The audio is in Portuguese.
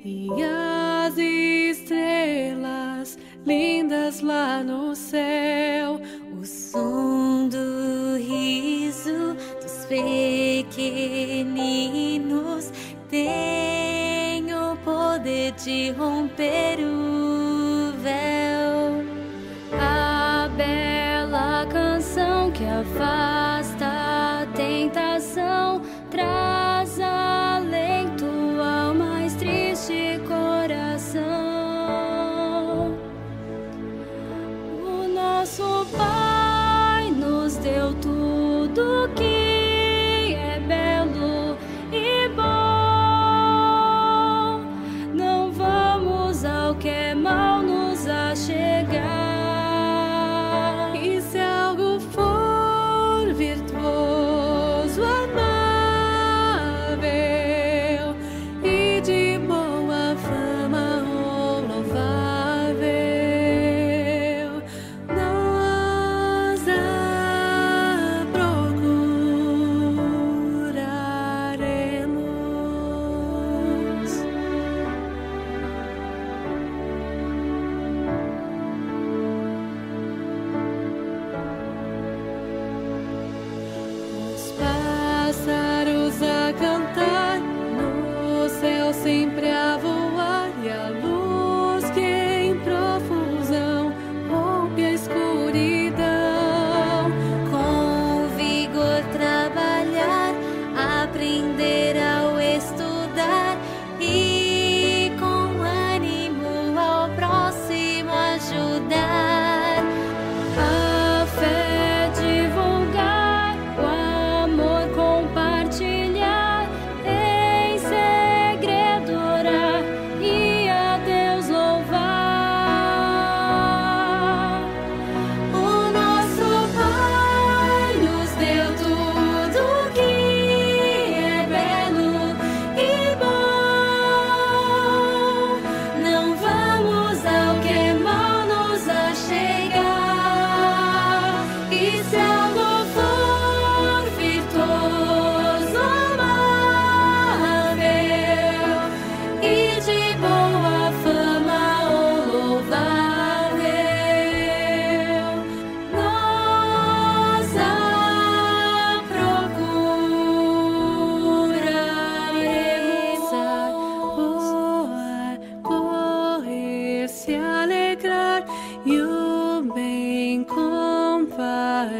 e as estrelas lindas lá no céu, o som do riso dos pequeninos tem o poder de romper o véu. A bela canção que afasta a tentação traz alento ao mais triste coração. O nosso Pai nos deu tudo que é belo e bom. Não vamos ao que é mal nos achegar. E se algo for virtuoso, amável e de boa fama ou louvável, nós a procuraremos. Os pássaros a cantar, no céu sempre a voar, e a luz que em profusão rompe a escuridão. Com vigor trabalhar, aprender ao estudar e com ânimo ao próximo ajudar. A fé divulgar, o amor compartilhar, em segredo orar e a Deus louvar. O nosso Pai nos deu tudo que é belo e bom. Não vamos ao que é mal nos achegar. E se algo for virtuoso, amável e de boa fama ou louvável, nós a procuraremos. Voar, correr, se alegrar e o bem compartilhar.